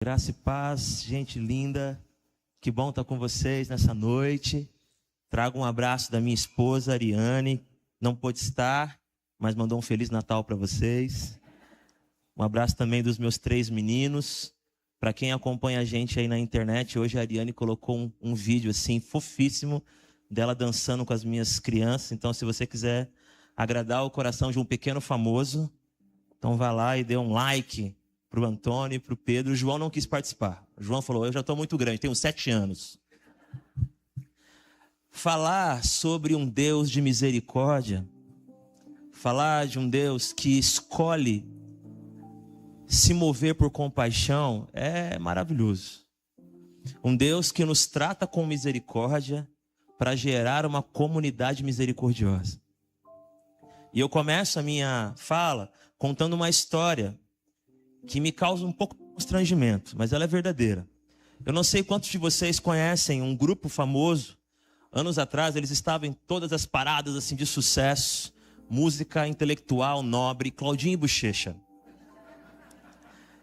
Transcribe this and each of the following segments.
Graça e paz, gente linda, que bom estar com vocês nessa noite. Trago um abraço da minha esposa, Ariane, não pôde estar, mas mandou um Feliz Natal para vocês. Um abraço também dos meus 3 meninos. Para quem acompanha a gente aí na internet, hoje a Ariane colocou um vídeo assim fofíssimo dela dançando com as minhas crianças. Então, se você quiser agradar o coração de um pequeno famoso, então vá lá e dê um like para o Antônio e para o Pedro. O João não quis participar. O João falou, eu já estou muito grande, tenho 7 anos. Falar sobre um Deus de misericórdia, falar de um Deus que escolhe se mover por compaixão, é maravilhoso. Um Deus que nos trata com misericórdia para gerar uma comunidade misericordiosa. E eu começo a minha fala contando uma história que me causa um pouco de constrangimento, mas ela é verdadeira. Eu não sei quantos de vocês conhecem um grupo famoso. Anos atrás, eles estavam em todas as paradas assim, de sucesso, música intelectual, nobre, Claudinho e Buchecha.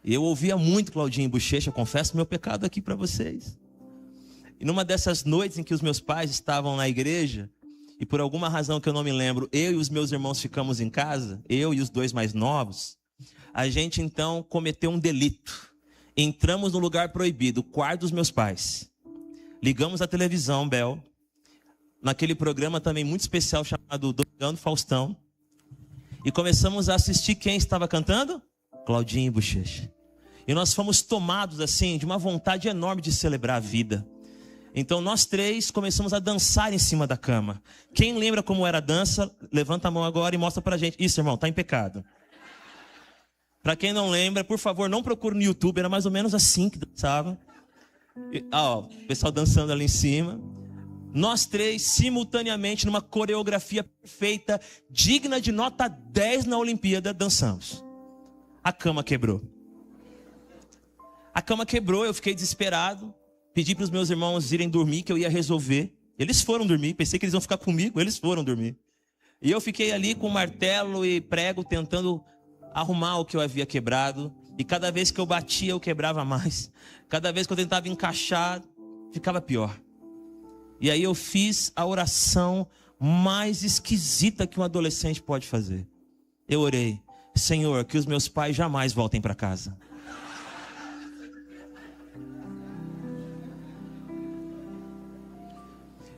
Eu ouvia muito Claudinho e Buchecha, confesso meu pecado aqui para vocês. E numa dessas noites em que os meus pais estavam na igreja, e por alguma razão que eu não me lembro, eu e os meus irmãos ficamos em casa, eu e os 2 mais novos, a gente então cometeu um delito. Entramos no lugar proibido, o quarto dos meus pais. Ligamos a televisão, Bel, naquele programa também muito especial chamado Domingão Faustão. E começamos a assistir quem estava cantando? Claudinho e Buchecha. E nós fomos tomados assim de uma vontade enorme de celebrar a vida. Então nós 3 começamos a dançar em cima da cama. Quem lembra como era a dança, levanta a mão agora e mostra pra gente. Isso, irmão, tá em pecado. Para quem não lembra, por favor, não procure no YouTube, era mais ou menos assim que dançava. O pessoal dançando ali em cima. Nós 3, simultaneamente, numa coreografia perfeita, digna de nota 10 na Olimpíada, dançamos. A cama quebrou. A cama quebrou, eu fiquei desesperado. Pedi para os meus irmãos irem dormir, que eu ia resolver. Eles foram dormir, pensei que eles iam ficar comigo, eles foram dormir. E eu fiquei ali com martelo e prego, tentando arrumar o que eu havia quebrado. E cada vez que eu batia, eu quebrava mais. Cada vez que eu tentava encaixar, ficava pior. E aí eu fiz a oração mais esquisita que um adolescente pode fazer. Eu orei, Senhor, que os meus pais jamais voltem para casa.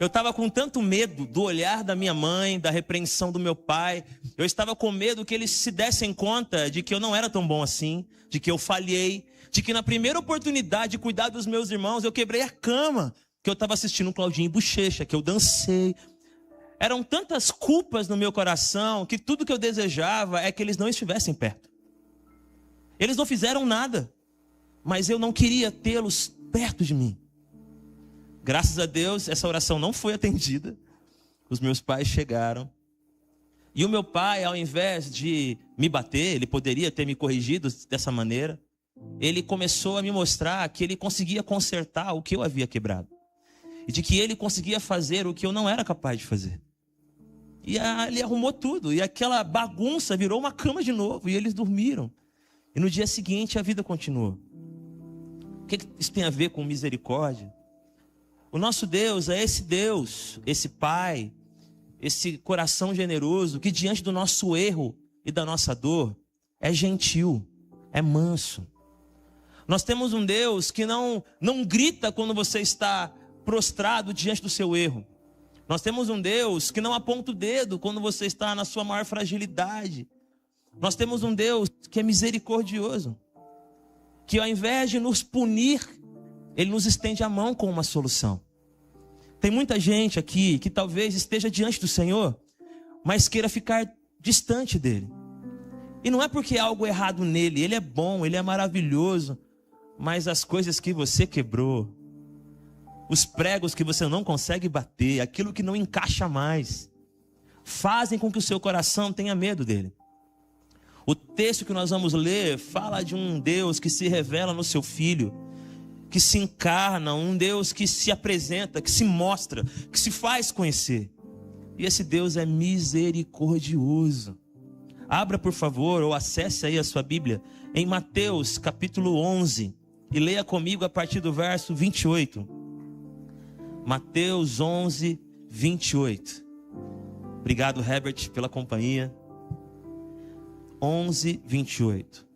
Eu estava com tanto medo do olhar da minha mãe, da repreensão do meu pai. Eu estava com medo que eles se dessem conta de que eu não era tão bom assim, de que eu falhei, de que na primeira oportunidade de cuidar dos meus irmãos, eu quebrei a cama, que eu estava assistindo um Claudinho e Buchecha, que eu dancei. Eram tantas culpas no meu coração que tudo que eu desejava é que eles não estivessem perto. Eles não fizeram nada, mas eu não queria tê-los perto de mim. Graças a Deus, essa oração não foi atendida. Os meus pais chegaram. E o meu pai, ao invés de me bater, ele poderia ter me corrigido dessa maneira. Ele começou a me mostrar que ele conseguia consertar o que eu havia quebrado. E de que ele conseguia fazer o que eu não era capaz de fazer. E ele arrumou tudo. E aquela bagunça virou uma cama de novo. E eles dormiram. E no dia seguinte a vida continuou. O que isso tem a ver com misericórdia? O nosso Deus é esse Deus, esse Pai, esse coração generoso que diante do nosso erro e da nossa dor é gentil, é manso. Nós temos um Deus que não grita quando você está prostrado diante do seu erro. Nós temos um Deus que não aponta o dedo quando você está na sua maior fragilidade. Nós temos um Deus que é misericordioso, que ao invés de nos punir, Ele nos estende a mão com uma solução. Tem muita gente aqui que talvez esteja diante do Senhor, mas queira ficar distante dele. E não é porque há algo errado nele, ele é bom, ele é maravilhoso, mas as coisas que você quebrou, os pregos que você não consegue bater, aquilo que não encaixa mais, fazem com que o seu coração tenha medo dele. O texto que nós vamos ler fala de um Deus que se revela no seu Filho, que se encarna, um Deus que se apresenta, que se mostra, que se faz conhecer. E esse Deus é misericordioso. Abra, por favor, ou acesse aí a sua Bíblia, em Mateus capítulo 11, e leia comigo a partir do verso 28. Mateus 11, 28. Obrigado, Herbert, pela companhia. 11, 28.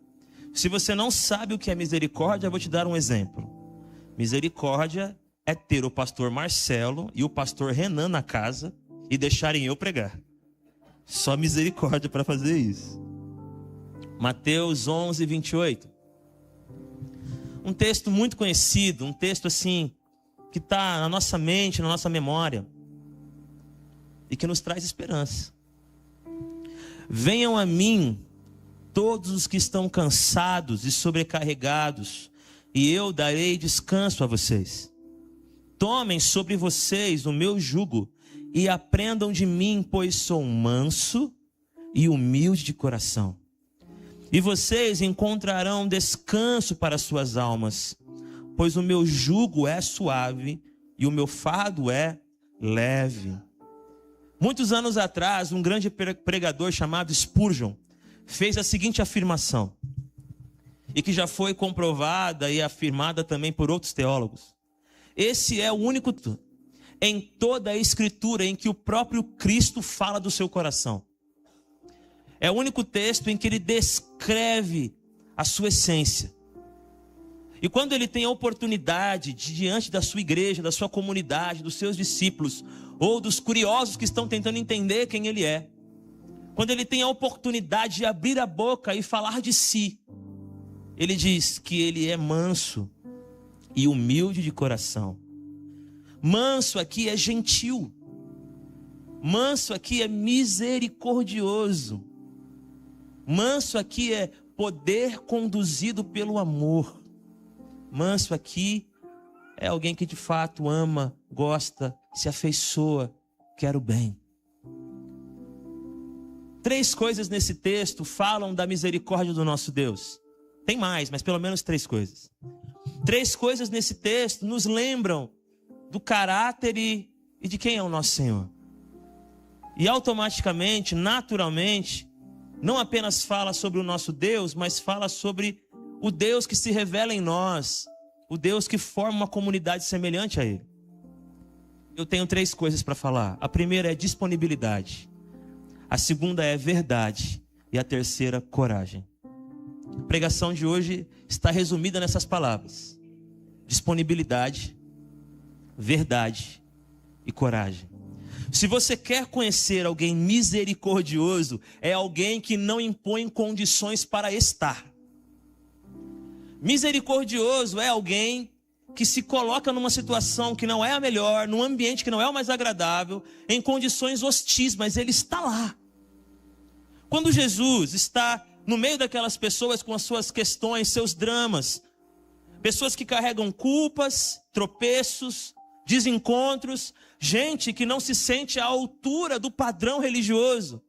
Se você não sabe o que é misericórdia, eu vou te dar um exemplo. Misericórdia é ter o pastor Marcelo e o pastor Renan na casa e deixarem eu pregar. Só misericórdia para fazer isso. Mateus 11, 28. Um texto muito conhecido, um texto assim, que está na nossa mente, na nossa memória, e que nos traz esperança. Venham a mim todos os que estão cansados e sobrecarregados, e eu darei descanso a vocês. Tomem sobre vocês o meu jugo e aprendam de mim, pois sou manso e humilde de coração. E vocês encontrarão descanso para suas almas, pois o meu jugo é suave e o meu fardo é leve. Muitos anos atrás, um grande pregador chamado Spurgeon fez a seguinte afirmação, e que já foi comprovada e afirmada também por outros teólogos. Esse é o único em toda a Escritura em que o próprio Cristo fala do seu coração. É o único texto em que ele descreve a sua essência. E quando ele tem a oportunidade de, diante da sua igreja, da sua comunidade, dos seus discípulos, ou dos curiosos que estão tentando entender quem ele é, quando ele tem a oportunidade de abrir a boca e falar de si, ele diz que ele é manso e humilde de coração. Manso aqui é gentil. Manso aqui é misericordioso. Manso aqui é poder conduzido pelo amor. Manso aqui é alguém que de fato ama, gosta, se afeiçoa, quer o bem. 3 coisas nesse texto falam da misericórdia do nosso Deus. Tem mais, mas pelo menos 3 coisas. 3 coisas nesse texto nos lembram do caráter e de quem é o nosso Senhor. E automaticamente, naturalmente, não apenas fala sobre o nosso Deus, mas fala sobre o Deus que se revela em nós, o Deus que forma uma comunidade semelhante a Ele. Eu tenho 3 coisas para falar. A primeira é disponibilidade. A segunda é verdade. E a terceira, coragem. A pregação de hoje está resumida nessas palavras: disponibilidade, verdade e coragem. Se você quer conhecer alguém misericordioso, é alguém que não impõe condições para estar. Misericordioso é alguém que se coloca numa situação que não é a melhor, num ambiente que não é o mais agradável, em condições hostis, mas ele está lá. Quando Jesus está no meio daquelas pessoas com as suas questões, seus dramas, pessoas que carregam culpas, tropeços, desencontros, gente que não se sente à altura do padrão religioso,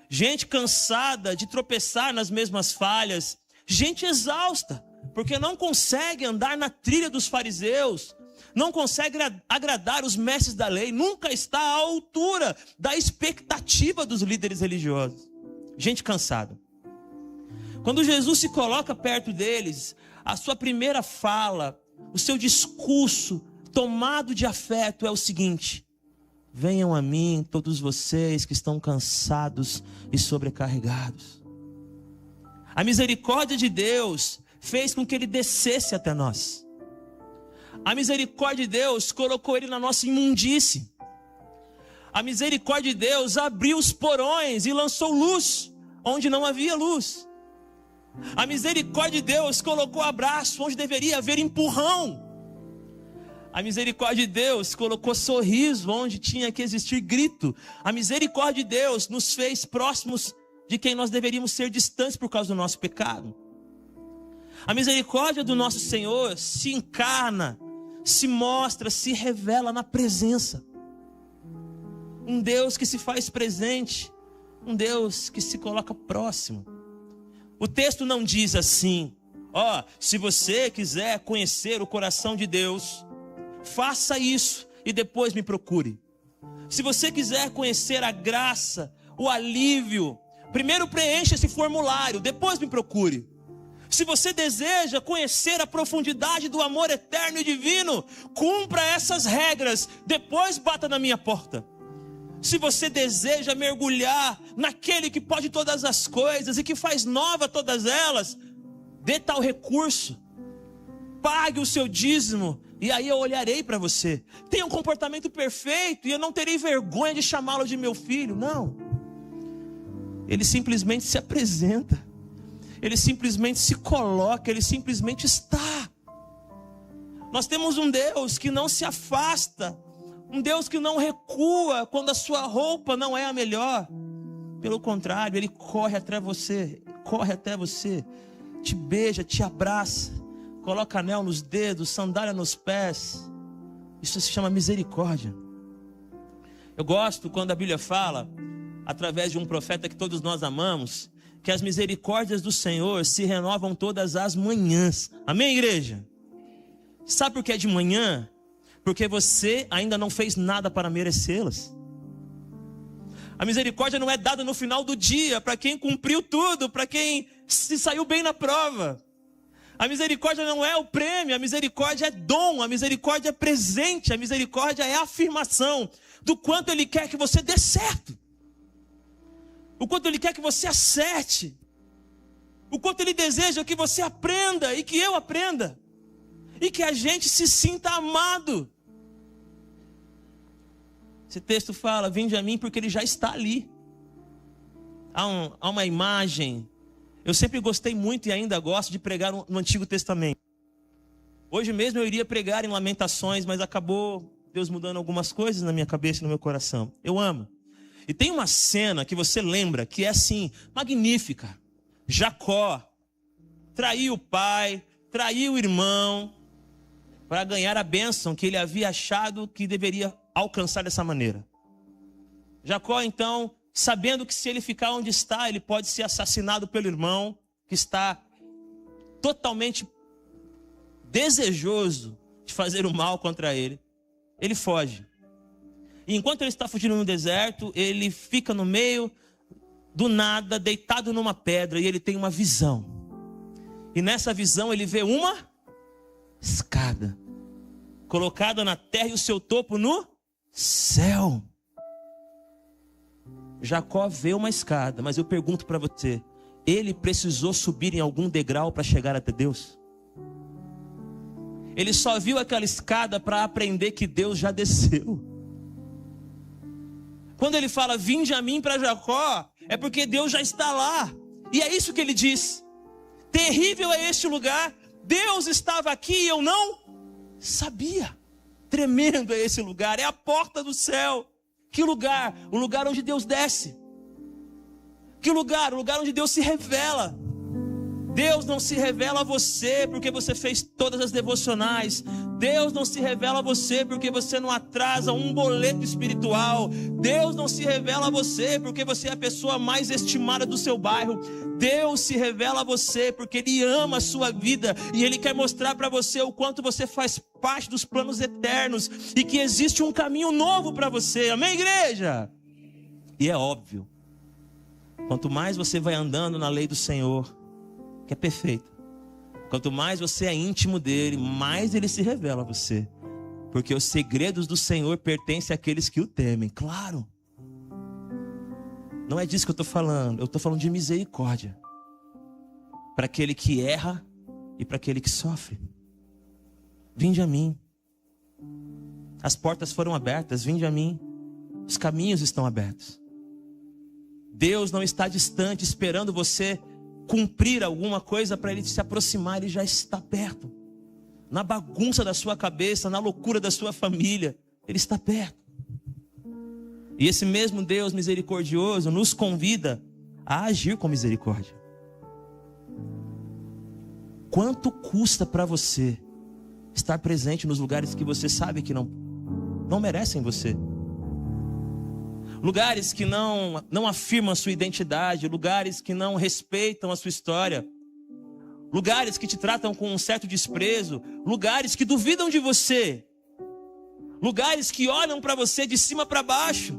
gente cansada de tropeçar nas mesmas falhas, gente exausta, porque não consegue andar na trilha dos fariseus, não consegue agradar os mestres da lei, nunca está à altura da expectativa dos líderes religiosos. Gente cansada. Quando Jesus se coloca perto deles, a sua primeira fala, o seu discurso tomado de afeto é o seguinte: venham a mim todos vocês que estão cansados e sobrecarregados. A misericórdia de Deus fez com que ele descesse até nós. A misericórdia de Deus colocou ele na nossa imundície. A misericórdia de Deus abriu os porões e lançou luz onde não havia luz. A misericórdia de Deus colocou abraço onde deveria haver empurrão. A misericórdia de Deus colocou sorriso onde tinha que existir grito. A misericórdia de Deus nos fez próximos de quem nós deveríamos ser distantes por causa do nosso pecado. A misericórdia do nosso Senhor se encarna, se mostra, se revela na presença. Um Deus que se faz presente, um Deus que se coloca próximo. O texto não diz assim: se você quiser conhecer o coração de Deus, faça isso e depois me procure. Se você quiser conhecer a graça, o alívio, primeiro preencha esse formulário, depois me procure. Se você deseja conhecer a profundidade do amor eterno e divino, cumpra essas regras, depois bata na minha porta. Se você deseja mergulhar naquele que pode todas as coisas e que faz nova todas elas, dê tal recurso, pague o seu dízimo, e aí eu olharei para você. Tenha um comportamento perfeito e eu não terei vergonha de chamá-lo de meu filho. Não. Ele simplesmente se apresenta. Ele simplesmente se coloca. Ele simplesmente está. Nós temos um Deus que não se afasta. Um Deus que não recua quando a sua roupa não é a melhor. Pelo contrário, Ele corre até você. Corre até você. Te beija, te abraça. Coloca anel nos dedos, sandália nos pés. Isso se chama misericórdia. Eu gosto quando a Bíblia fala, através de um profeta que todos nós amamos, que as misericórdias do Senhor se renovam todas as manhãs. Amém, igreja? Sabe por que é de manhã? Porque você ainda não fez nada para merecê-las. A misericórdia não é dada no final do dia, para quem cumpriu tudo, para quem se saiu bem na prova. A misericórdia não é o prêmio, a misericórdia é dom, a misericórdia é presente, a misericórdia é a afirmação do quanto Ele quer que você dê certo. O quanto Ele quer que você acerte. O quanto Ele deseja que você aprenda e que eu aprenda. E que a gente se sinta amado. Esse texto fala, vinde a mim porque Ele já está ali. Há uma imagem. Eu sempre gostei muito e ainda gosto de pregar no Antigo Testamento. Hoje mesmo eu iria pregar em Lamentações, mas acabou Deus mudando algumas coisas na minha cabeça e no meu coração. Eu amo. E tem uma cena que você lembra que é assim, magnífica. Jacó traiu o pai, traiu o irmão, para ganhar a bênção que ele havia achado que deveria alcançar dessa maneira. Jacó então, sabendo que se ele ficar onde está, ele pode ser assassinado pelo irmão, que está totalmente desejoso de fazer o mal contra ele, ele foge. E enquanto ele está fugindo no deserto, ele fica no meio do nada, deitado numa pedra, e ele tem uma visão. E nessa visão ele vê uma escada, colocada na terra e o seu topo no céu. Jacó vê uma escada, mas eu pergunto para você, ele precisou subir em algum degrau para chegar até Deus? Ele só viu aquela escada para aprender que Deus já desceu. Quando ele fala, vinde a mim para Jacó, é porque Deus já está lá. E é isso que ele diz. Terrível é este lugar. Deus estava aqui e eu não sabia. Tremendo é esse lugar. É a porta do céu. Que lugar? O lugar onde Deus desce. Que lugar? O lugar onde Deus se revela. Deus não se revela a você porque você fez todas as devocionais. Deus não se revela a você porque você não atrasa um boleto espiritual. Deus não se revela a você porque você é a pessoa mais estimada do seu bairro. Deus se revela a você porque Ele ama a sua vida e Ele quer mostrar para você o quanto você faz parte dos planos eternos e que existe um caminho novo para você. Amém, igreja? E é óbvio, quanto mais você vai andando na lei do Senhor, que é perfeito, quanto mais você é íntimo dele, mais ele se revela a você, porque os segredos do Senhor pertencem àqueles que o temem. Claro, não é disso que eu estou falando, eu estou falando de misericórdia para aquele que erra e para aquele que sofre. Vinde a mim, as portas foram abertas, vinde a mim, os caminhos estão abertos. Deus não está distante esperando você cumprir alguma coisa para Ele se aproximar. Ele já está perto. Na bagunça da sua cabeça, na loucura da sua família, Ele está perto. E esse mesmo Deus misericordioso nos convida a agir com misericórdia. Quanto custa para você estar presente nos lugares que você sabe que não merecem você? Lugares que não afirmam a sua identidade, lugares que não respeitam a sua história, lugares que te tratam com um certo desprezo, lugares que duvidam de você, lugares que olham para você de cima para baixo,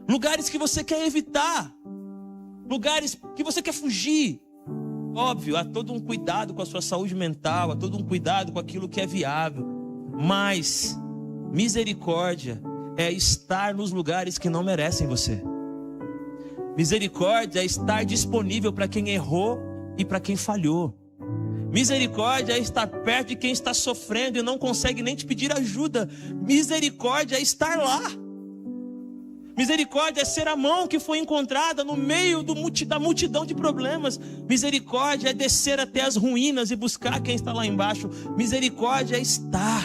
lugares que você quer evitar, lugares que você quer fugir. Óbvio, há todo um cuidado com a sua saúde mental, há todo um cuidado com aquilo que é viável. Mas misericórdia é estar nos lugares que não merecem você. Misericórdia é estar disponível para quem errou e para quem falhou. Misericórdia é estar perto de quem está sofrendo e não consegue nem te pedir ajuda. Misericórdia é estar lá. Misericórdia é ser a mão que foi encontrada no meio da multidão de problemas. Misericórdia é descer até as ruínas e buscar quem está lá embaixo. Misericórdia é estar.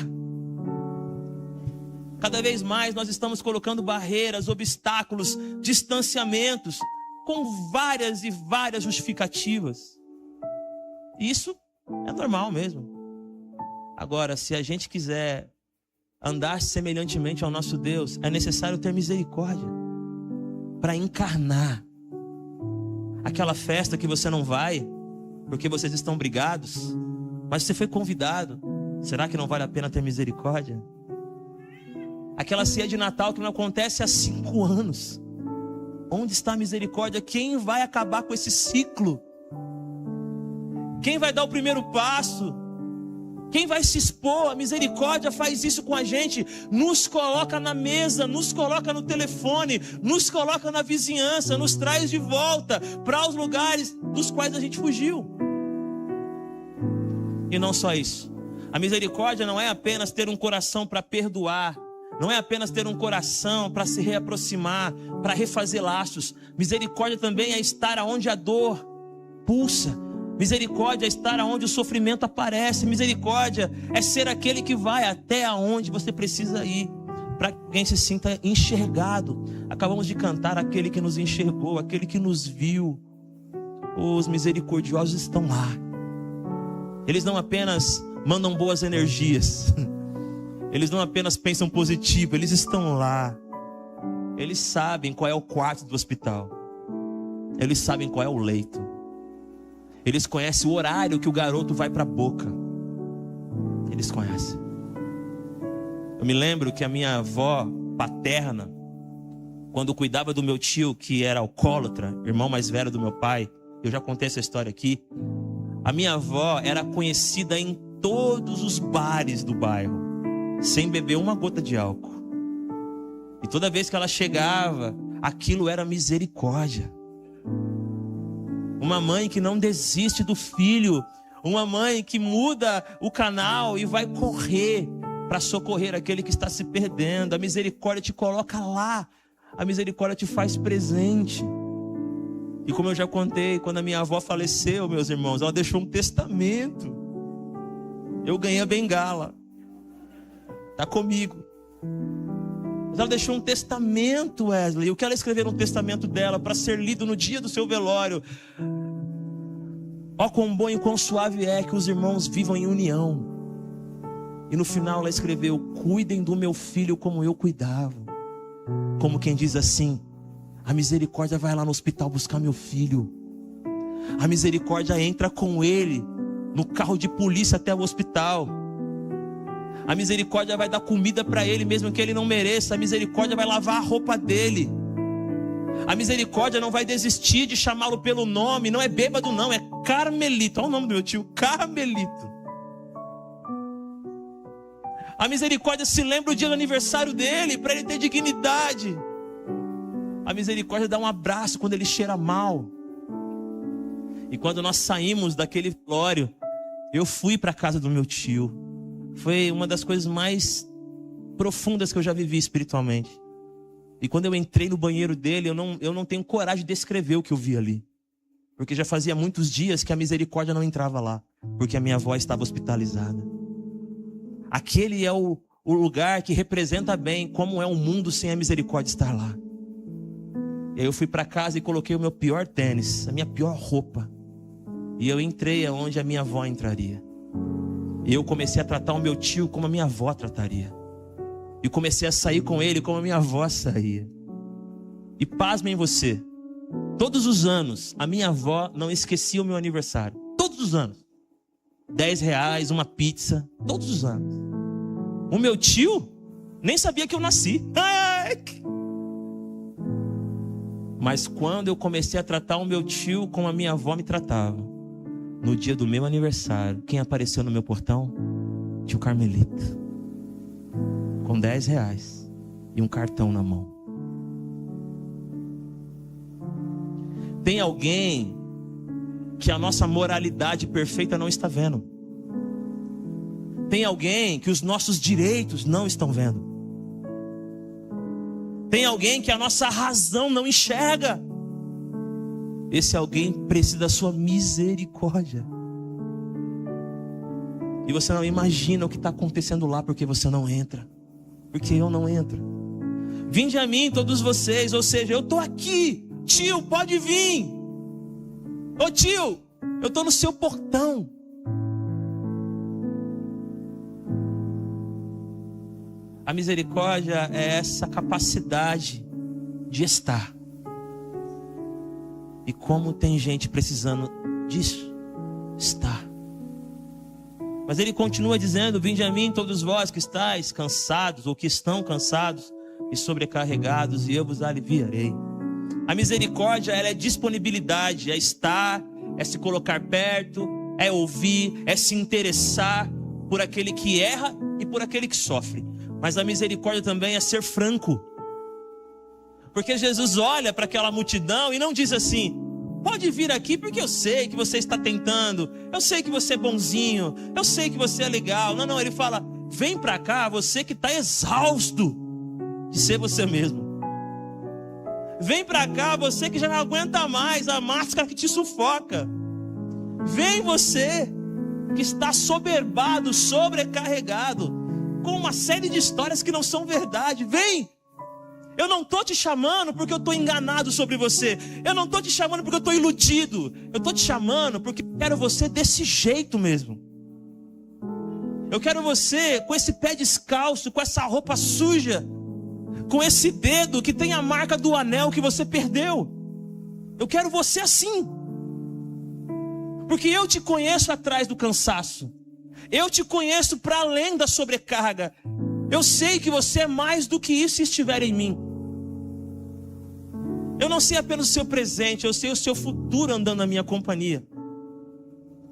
Cada vez mais nós estamos colocando barreiras, obstáculos, distanciamentos, com várias e várias justificativas. Isso é normal mesmo. Agora, se a gente quiser andar semelhantemente ao nosso Deus, é necessário ter misericórdia para encarnar. Aquela festa que você não vai, porque vocês estão brigados, mas você foi convidado. Será que não vale a pena ter misericórdia? Aquela ceia de Natal que não acontece há 5 anos. Onde está a misericórdia? Quem vai acabar com esse ciclo? Quem vai dar o primeiro passo? Quem vai se expor? A misericórdia faz isso com a gente. Nos coloca na mesa, nos coloca no telefone, nos coloca na vizinhança, nos traz de volta para os lugares dos quais a gente fugiu. E não só isso. A misericórdia não é apenas ter um coração para perdoar. Não é apenas ter um coração para se reaproximar, para refazer laços. Misericórdia também é estar onde a dor pulsa. Misericórdia é estar onde o sofrimento aparece. Misericórdia é ser aquele que vai até aonde você precisa ir, para que alguém se sinta enxergado. Acabamos de cantar aquele que nos enxergou, aquele que nos viu. Os misericordiosos estão lá. Eles não apenas mandam boas energias. Eles não apenas pensam positivo, eles estão lá. Eles sabem qual é o quarto do hospital. Eles sabem qual é o leito. Eles conhecem o horário que o garoto vai para a boca. Eles conhecem. Eu me lembro que a minha avó paterna, quando cuidava do meu tio, que era alcoólatra, irmão mais velho do meu pai, eu já contei essa história aqui. A minha avó era conhecida em todos os bares do bairro, sem beber uma gota de álcool. E toda vez que ela chegava, aquilo era misericórdia. Uma mãe que não desiste do filho. Uma mãe que muda o canal e vai correr para socorrer aquele que está se perdendo. A misericórdia te coloca lá. A misericórdia te faz presente. E como eu já contei, quando a minha avó faleceu, meus irmãos, ela deixou um testamento. Eu ganhei a bengala. Está comigo. Mas ela deixou um testamento, Wesley. O que ela escreveu no testamento dela para ser lido no dia do seu velório? Ó, quão bom e quão suave é que os irmãos vivam em união. E no final ela escreveu: cuidem do meu filho como eu cuidava. Como quem diz assim: a misericórdia vai lá no hospital buscar meu filho. A misericórdia entra com ele no carro de polícia até o hospital. A misericórdia vai dar comida para ele mesmo que ele não mereça. A misericórdia vai lavar a roupa dele. A misericórdia não vai desistir de chamá-lo pelo nome. Não é bêbado não, é Carmelito. Olha o nome do meu tio, Carmelito. A misericórdia se lembra o dia do aniversário dele, para ele ter dignidade. A misericórdia dá um abraço quando ele cheira mal. E quando nós saímos daquele velório, eu fui para a casa do meu tio. Foi uma das coisas mais profundas que eu já vivi espiritualmente. E quando eu entrei no banheiro dele, eu não tenho coragem de descrever o que eu vi ali. Porque já fazia muitos dias que a misericórdia não entrava lá, porque a minha avó estava hospitalizada. Aquele é o lugar que representa bem como é um mundo sem a misericórdia estar lá. E aí eu fui para casa e coloquei o meu pior tênis, a minha pior roupa. E eu entrei aonde a minha avó entraria. E eu comecei a tratar o meu tio como a minha avó trataria. E comecei a sair com ele como a minha avó saía. E pasmem você, todos os anos a minha avó não esquecia o meu aniversário. Todos os anos. R$10, uma pizza, todos os anos. O meu tio nem sabia que eu nasci. Mas quando eu comecei a tratar o meu tio como a minha avó me tratava, no dia do meu aniversário, quem apareceu no meu portão? Tio Carmelito, com R$10 e um cartão na mão. Tem alguém que a nossa moralidade perfeita não está vendo. Tem alguém que os nossos direitos não estão vendo. Tem alguém que a nossa razão não enxerga. Esse alguém precisa da sua misericórdia. E você não imagina o que está acontecendo lá, porque você não entra. Porque eu não entro. Vinde a mim todos vocês, ou seja, eu estou aqui. Tio, pode vir. Ô tio, eu estou no seu portão. A misericórdia é essa capacidade de estar. E como tem gente precisando disso, estar. Mas ele continua dizendo: vinde a mim todos vós que estáis cansados, ou que estão cansados e sobrecarregados, e eu vos aliviarei. A misericórdia, ela é disponibilidade, é estar, é se colocar perto, é ouvir, é se interessar por aquele que erra e por aquele que sofre. Mas a misericórdia também é ser franco. Porque Jesus olha para aquela multidão e não diz assim: pode vir aqui porque eu sei que você está tentando, eu sei que você é bonzinho, eu sei que você é legal. Não, ele fala: vem para cá você que está exausto de ser você mesmo. Vem para cá você que já não aguenta mais a máscara que te sufoca. Vem você que está soberbado, sobrecarregado, com uma série de histórias que não são verdade. Vem! Eu não estou te chamando porque eu estou enganado sobre você. Eu não estou te chamando porque eu estou iludido. Eu estou te chamando porque eu quero você desse jeito mesmo. Eu quero você com esse pé descalço, com essa roupa suja, com esse dedo que tem a marca do anel que você perdeu. Eu quero você assim. Porque eu te conheço atrás do cansaço. Eu te conheço para além da sobrecarga. Eu sei que você é mais do que isso se estiver em mim. Eu não sei apenas o seu presente, eu sei o seu futuro andando na minha companhia.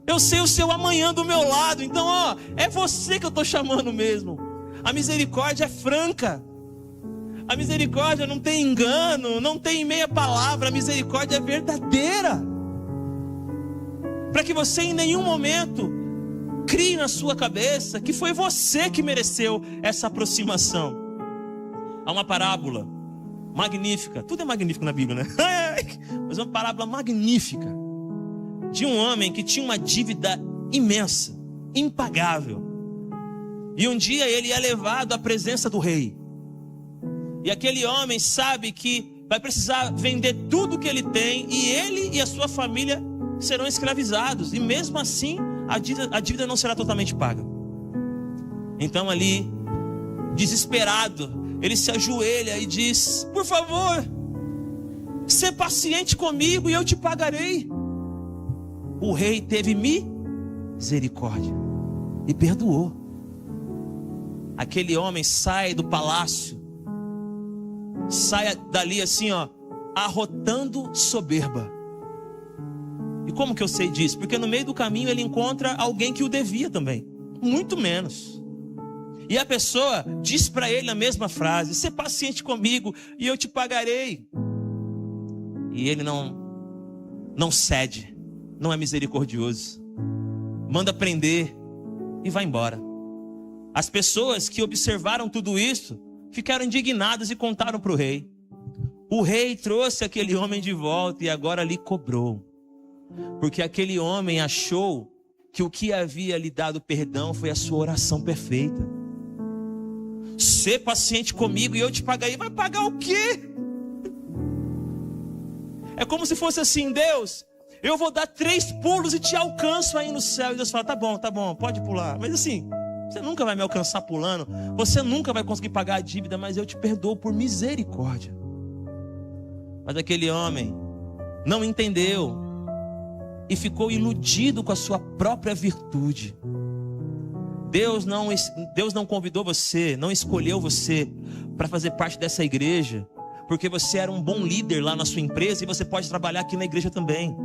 Eu sei o seu amanhã do meu lado. Então, é você que eu estou chamando mesmo. A misericórdia é franca. A misericórdia não tem engano, não tem meia palavra. A misericórdia é verdadeira. Para que você em nenhum momento crie na sua cabeça que foi você que mereceu essa aproximação. Há uma parábola magnífica. Tudo é magnífico na Bíblia, né? Mas é uma parábola magnífica de um homem que tinha uma dívida imensa, impagável. E um dia ele é levado à presença do rei. E aquele homem sabe que vai precisar vender tudo que ele tem, e ele e a sua família serão escravizados. E mesmo assim, a dívida não será totalmente paga. Então ali, desesperado, ele se ajoelha e diz: por favor, ser paciente comigo e eu te pagarei. O rei teve misericórdia e perdoou. Aquele homem sai do palácio, sai dali assim, arrotando soberba. E como que eu sei disso? Porque no meio do caminho ele encontra alguém que o devia também, muito menos. E a pessoa diz para ele a mesma frase: ser paciente comigo e eu te pagarei. E ele não cede, não é misericordioso, manda prender e vai embora. As pessoas que observaram tudo isso ficaram indignadas e contaram para o rei. O rei trouxe aquele homem de volta e agora lhe cobrou. Porque aquele homem achou que o que havia lhe dado perdão foi a sua oração perfeita. Ser paciente comigo e eu te pagarei. Vai pagar o quê? É como se fosse assim: Deus, eu vou dar 3 pulos e te alcanço aí no céu. E Deus fala: tá bom, pode pular. Mas assim, você nunca vai me alcançar pulando. Você nunca vai conseguir pagar a dívida, mas eu te perdoo por misericórdia. Mas aquele homem não entendeu e ficou iludido com a sua própria virtude. Deus não convidou você, não escolheu você para fazer parte dessa igreja porque você era um bom líder lá na sua empresa e você pode trabalhar aqui na igreja também.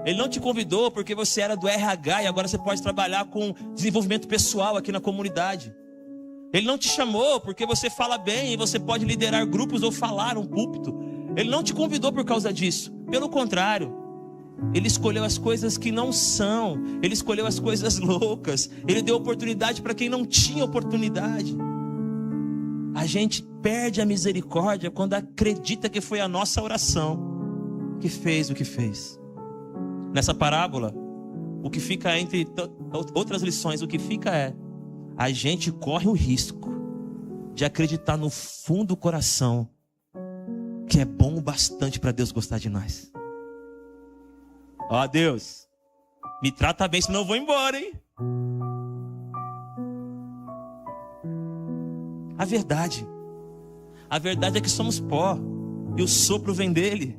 Ele não te convidou porque você era do RH e agora você pode trabalhar com desenvolvimento pessoal aqui na comunidade. Ele não te chamou porque você fala bem e você pode liderar grupos ou falar um púlpito. Ele não te convidou por causa disso. Pelo contrário, Ele escolheu as coisas que não são. Ele escolheu as coisas loucas. Ele deu oportunidade para quem não tinha oportunidade. A gente perde a misericórdia quando acredita que foi a nossa oração que fez o que fez. Nessa parábola, o que fica entre outras lições, o que fica é: a gente corre o risco de acreditar no fundo do coração que é bom o bastante para Deus gostar de nós. Ó, Deus, me trata bem, senão eu vou embora, hein? A verdade é que somos pó e o sopro vem dele.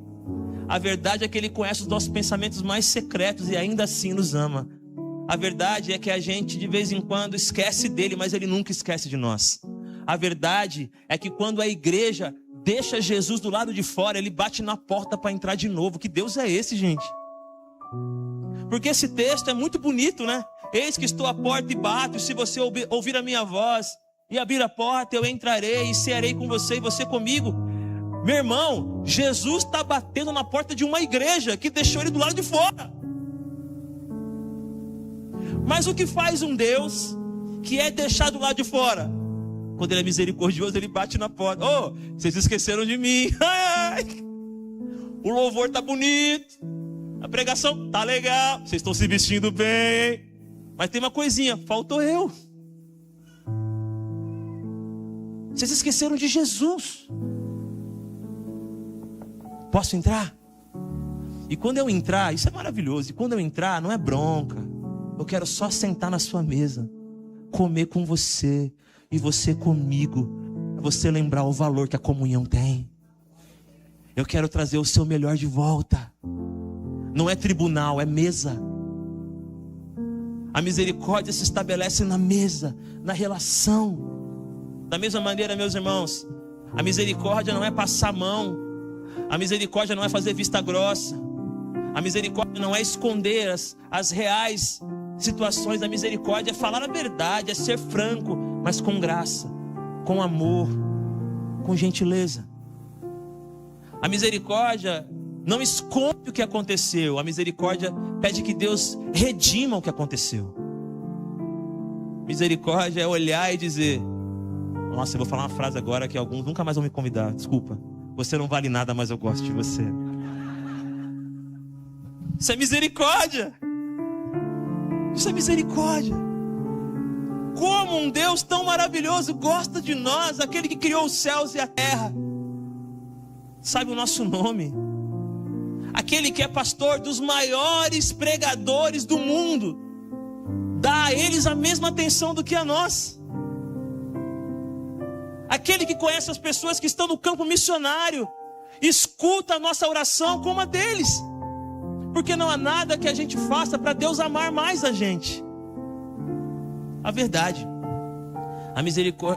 A verdade é que Ele conhece os nossos pensamentos mais secretos e ainda assim nos ama. A verdade é que a gente de vez em quando esquece dele, mas Ele nunca esquece de nós. A verdade é que quando a igreja deixa Jesus do lado de fora, Ele bate na porta para entrar de novo. Que Deus é esse, gente? Porque esse texto é muito bonito, né? Eis que estou à porta e bato, e se você ouvir a minha voz e abrir a porta, eu entrarei e cearei com você e você comigo. Meu irmão, Jesus está batendo na porta de uma igreja que deixou Ele do lado de fora. Mas o que faz um Deus que é deixado do lado de fora? Quando Ele é misericordioso, Ele bate na porta. Oh, vocês esqueceram de mim. Ai, ai. O louvor tá bonito, a pregação tá legal, vocês estão se vestindo bem, mas tem uma coisinha, faltou eu. Vocês esqueceram de Jesus. Posso entrar? E quando eu entrar, isso é maravilhoso. E quando eu entrar, não é bronca. Eu quero só sentar na sua mesa, comer com você e você comigo, você lembrar o valor que a comunhão tem. Eu quero trazer o seu melhor de volta. Não é tribunal, é mesa. A misericórdia se estabelece na mesa, na relação. Da mesma maneira, meus irmãos, a misericórdia não é passar a mão. A misericórdia não é fazer vista grossa. A misericórdia não é esconder as reais situações. A misericórdia é falar a verdade, é ser franco, mas com graça, com amor, com gentileza. A misericórdia não esconde o que aconteceu. A misericórdia pede que Deus redima o que aconteceu. Misericórdia é olhar e dizer: nossa, eu vou falar uma frase agora que alguns nunca mais vão me convidar. Desculpa, você não vale nada, mas eu gosto de você. Isso é misericórdia. Isso é misericórdia. Como um Deus tão maravilhoso gosta de nós, aquele que criou os céus e a terra, sabe o nosso nome, aquele que é pastor dos maiores pregadores do mundo, dá a eles a mesma atenção do que a nós. Aquele que conhece as pessoas que estão no campo missionário, escuta a nossa oração como a deles. Porque não há nada que a gente faça para Deus amar mais a gente. A verdade,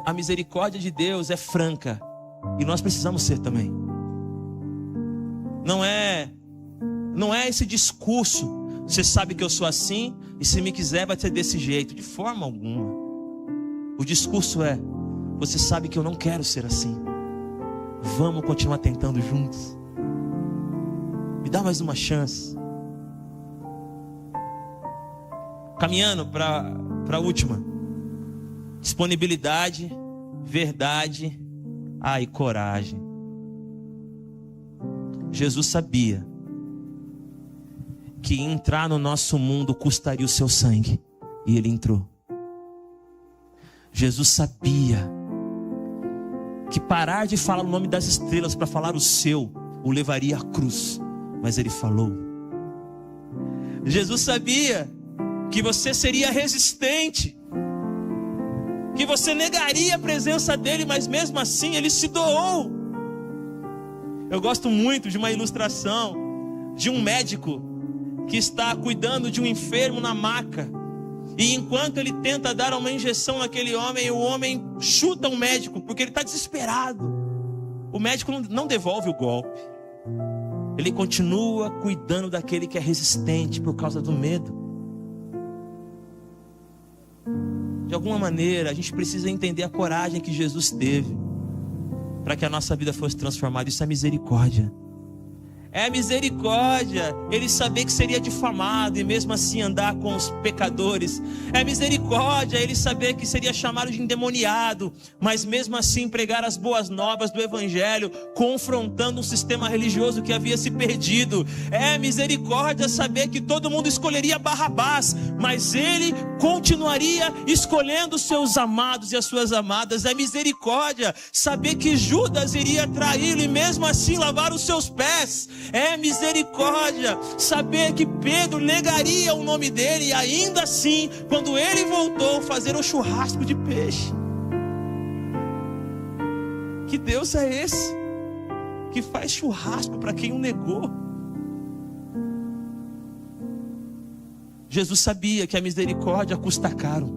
a misericórdia de Deus é franca, e nós precisamos ser também. Não é esse discurso: você sabe que eu sou assim, e se me quiser vai ser desse jeito. De forma alguma. O discurso é: você sabe que eu não quero ser assim. Vamos continuar tentando juntos. Me dá mais uma chance. Caminhando para a última. Disponibilidade, verdade, e coragem. Jesus sabia que entrar no nosso mundo custaria o seu sangue, e Ele entrou. Jesus sabia que parar de falar o nome das estrelas para falar o seu o levaria à cruz, mas Ele falou. Jesus sabia que você seria resistente, que você negaria a presença dele, mas mesmo assim Ele se doou. Eu gosto muito de uma ilustração de um médico que está cuidando de um enfermo na maca, e enquanto ele tenta dar uma injeção naquele homem, o homem chuta o médico, porque ele está desesperado. O médico não devolve o golpe. Ele continua cuidando daquele que é resistente por causa do medo. De alguma maneira, a gente precisa entender a coragem que Jesus teve para que a nossa vida fosse transformada. Isso é misericórdia. É misericórdia ele saber que seria difamado e mesmo assim andar com os pecadores. É misericórdia ele saber que seria chamado de endemoniado, mas mesmo assim pregar as boas novas do evangelho, confrontando um sistema religioso que havia se perdido. É misericórdia saber que todo mundo escolheria Barrabás, mas ele continuaria escolhendo os seus amados e as suas amadas. É misericórdia saber que Judas iria traí-lo e mesmo assim lavar os seus pés. É misericórdia saber que Pedro negaria o nome dele e ainda assim, quando ele voltou, fazer um churrasco de peixe. Que Deus é esse que faz churrasco para quem o negou? Jesus sabia que a misericórdia custa caro.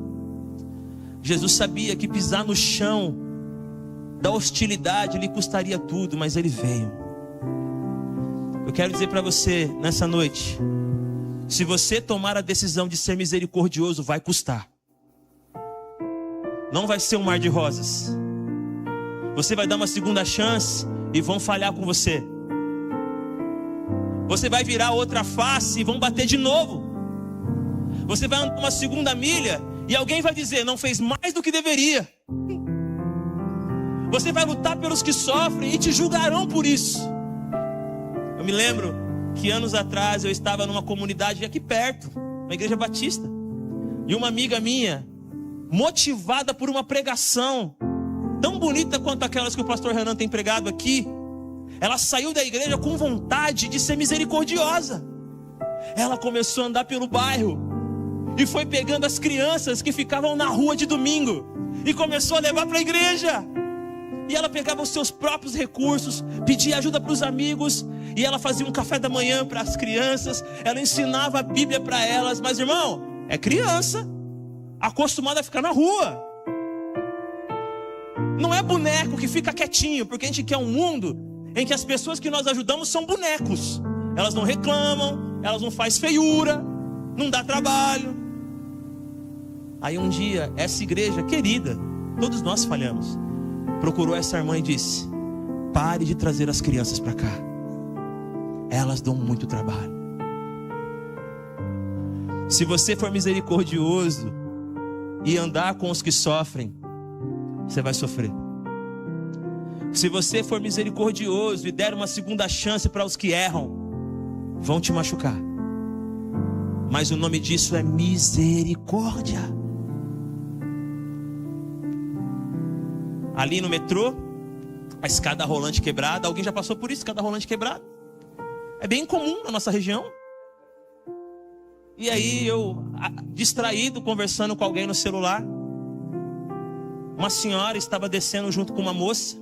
Jesus sabia que pisar no chão da hostilidade lhe custaria tudo, mas ele veio. Eu quero dizer para você nessa noite, se você tomar a decisão de ser misericordioso, vai custar. Não vai ser um mar de rosas. Você vai dar uma segunda chance e vão falhar com você. Você vai virar outra face e vão bater de novo. Você vai andar uma segunda milha e alguém vai dizer, não fez mais do que deveria. Você vai lutar pelos que sofrem e te julgarão por isso. Eu me lembro que anos atrás eu estava numa comunidade aqui perto, uma igreja batista. E uma amiga minha, motivada por uma pregação tão bonita quanto aquelas que o pastor Renan tem pregado aqui, ela saiu da igreja com vontade de ser misericordiosa. Ela começou a andar pelo bairro e foi pegando as crianças que ficavam na rua de domingo e começou a levar para a igreja. E ela pegava os seus próprios recursos, pedia ajuda para os amigos, e ela fazia um café da manhã para as crianças, ela ensinava a Bíblia para elas. Mas irmão, é criança acostumada a ficar na rua. Não é boneco que fica quietinho, porque a gente quer um mundo em que as pessoas que nós ajudamos são bonecos. Elas não reclamam, elas não fazem feiura, não dá trabalho. Aí um dia, essa igreja querida, todos nós falhamos, procurou essa irmã e disse, pare de trazer as crianças para cá. Elas dão muito trabalho. Se você for misericordioso e andar com os que sofrem, você vai sofrer. Se você for misericordioso e der uma segunda chance para os que erram, vão te machucar. Mas o nome disso é misericórdia. Ali no metrô, a escada rolante quebrada. Alguém já passou por isso, escada rolante quebrada? É bem comum na nossa região. E aí eu, distraído, conversando com alguém no celular, uma senhora estava descendo junto com uma moça.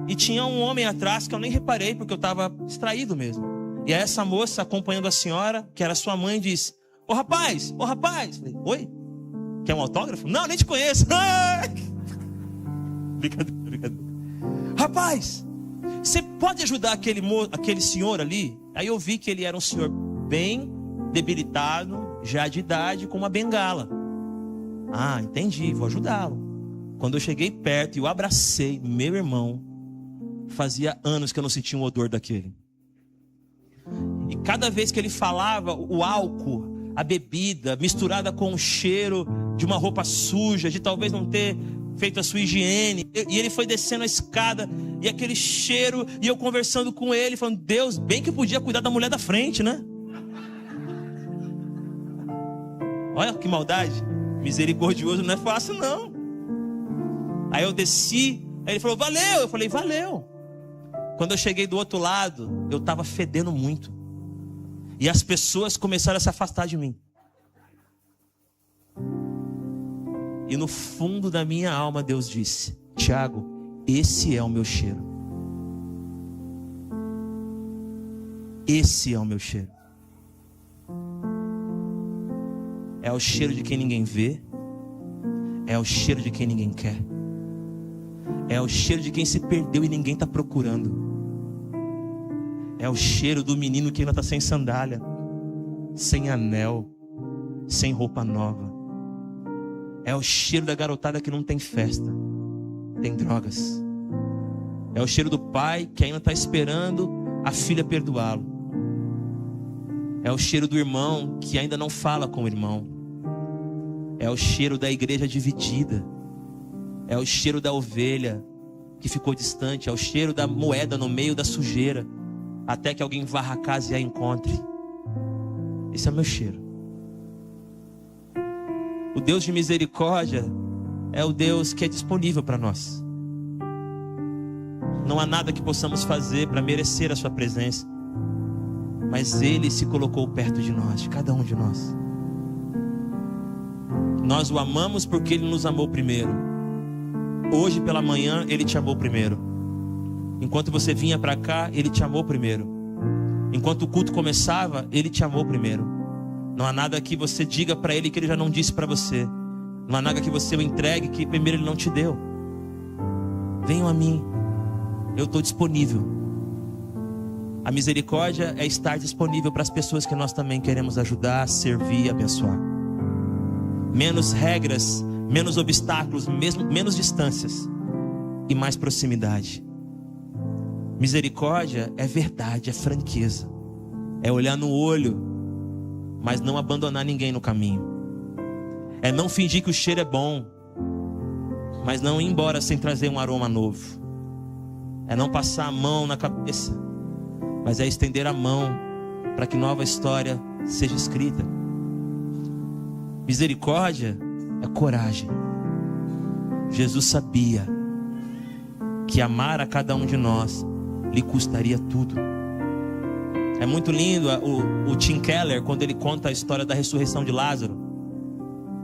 E tinha um homem atrás que eu nem reparei, porque eu estava distraído mesmo. E aí essa moça, acompanhando a senhora, que era sua mãe, disse, ô rapaz, ô rapaz. Falei, oi? Quer um autógrafo? Não, nem te conheço. Brincadeira. Rapaz, você pode ajudar aquele senhor ali? Aí eu vi que ele era um senhor bem debilitado, já de idade, com uma bengala. Ah, entendi, vou ajudá-lo. Quando eu cheguei perto e o abracei, meu irmão, fazia anos que eu não sentia um odor daquele. E cada vez que ele falava, o álcool, a bebida, misturada com o cheiro de uma roupa suja, de talvez não ter feito a sua higiene. E ele foi descendo a escada, e aquele cheiro, e eu conversando com ele, falando, Deus, bem que podia cuidar da mulher da frente, né? Olha que maldade. Misericordioso não é fácil, não. Aí eu desci, aí ele falou, valeu. Eu falei, valeu. Quando eu cheguei do outro lado, eu estava fedendo muito. E as pessoas começaram a se afastar de mim. E no fundo da minha alma Deus disse, Tiago, esse é o meu cheiro. Esse é o meu cheiro. É o cheiro de quem ninguém vê. É o cheiro de quem ninguém quer. É o cheiro de quem se perdeu e ninguém está procurando. É o cheiro do menino que ainda está sem sandália, sem anel, sem roupa nova. É o cheiro da garotada que não tem festa, tem drogas. É o cheiro do pai que ainda está esperando a filha perdoá-lo. É o cheiro do irmão que ainda não fala com o irmão. É o cheiro da igreja dividida. É o cheiro da ovelha que ficou distante. É o cheiro da moeda no meio da sujeira, até que alguém varra a casa e a encontre. Esse é o meu cheiro. O Deus de misericórdia é o Deus que é disponível para nós. Não há nada que possamos fazer para merecer a sua presença, mas Ele se colocou perto de nós, de cada um de nós. Nós o amamos porque Ele nos amou primeiro. Hoje pela manhã Ele te amou primeiro. Enquanto você vinha para cá, Ele te amou primeiro. Enquanto o culto começava, Ele te amou primeiro. Não há nada que você diga para Ele que Ele já não disse para você. Não há nada que você o entregue que primeiro Ele não te deu. Venham a mim, eu estou disponível. A misericórdia é estar disponível para as pessoas que nós também queremos ajudar, servir e abençoar. Menos regras, menos obstáculos, menos distâncias e mais proximidade. Misericórdia é verdade, é franqueza. É olhar no olho, mas não abandonar ninguém no caminho. É não fingir que o cheiro é bom, mas não ir embora sem trazer um aroma novo. É não passar a mão na cabeça, mas é estender a mão para que nova história seja escrita. Misericórdia é coragem. Jesus sabia que amar a cada um de nós lhe custaria tudo. É muito lindo o Tim Keller, quando ele conta a história da ressurreição de Lázaro.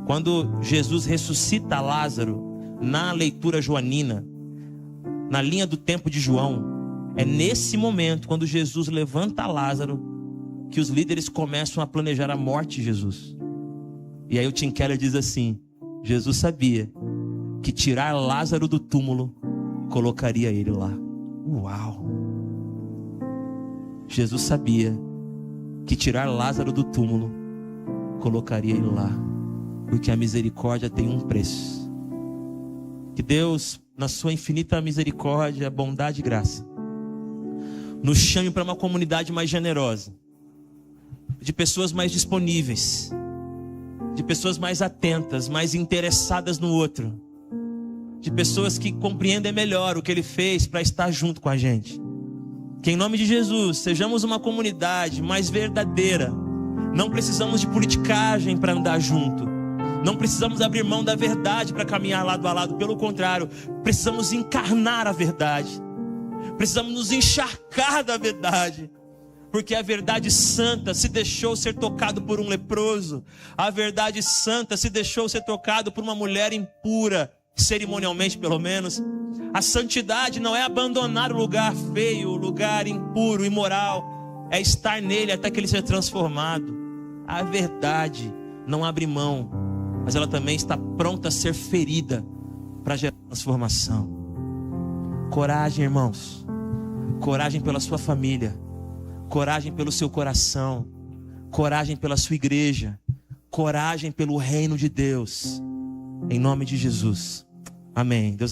Quando Jesus ressuscita Lázaro, na leitura joanina, na linha do tempo de João, é nesse momento, quando Jesus levanta Lázaro, que os líderes começam a planejar a morte de Jesus. E aí o Tim Keller diz assim: Jesus sabia que tirar Lázaro do túmulo colocaria ele lá. Uau! Jesus sabia que tirar Lázaro do túmulo colocaria ele lá, porque a misericórdia tem um preço. Que Deus, na sua infinita misericórdia, bondade e graça, nos chame para uma comunidade mais generosa, de pessoas mais disponíveis, de pessoas mais atentas, mais interessadas no outro, de pessoas que compreendem melhor o que Ele fez para estar junto com a gente. Que em nome de Jesus sejamos uma comunidade mais verdadeira. Não precisamos de politicagem para andar junto. Não precisamos abrir mão da verdade para caminhar lado a lado. Pelo contrário, precisamos encarnar a verdade. Precisamos nos encharcar da verdade. Porque a verdade santa se deixou ser tocado por um leproso. A verdade santa se deixou ser tocado por uma mulher impura, cerimonialmente pelo menos. A santidade não é abandonar o lugar feio, o lugar impuro, imoral. É estar nele até que ele seja transformado. A verdade não abre mão, mas ela também está pronta a ser ferida para gerar transformação. Coragem, irmãos. Coragem pela sua família. Coragem pelo seu coração. Coragem pela sua igreja. Coragem pelo reino de Deus. Em nome de Jesus. Amém. Deus abençoe.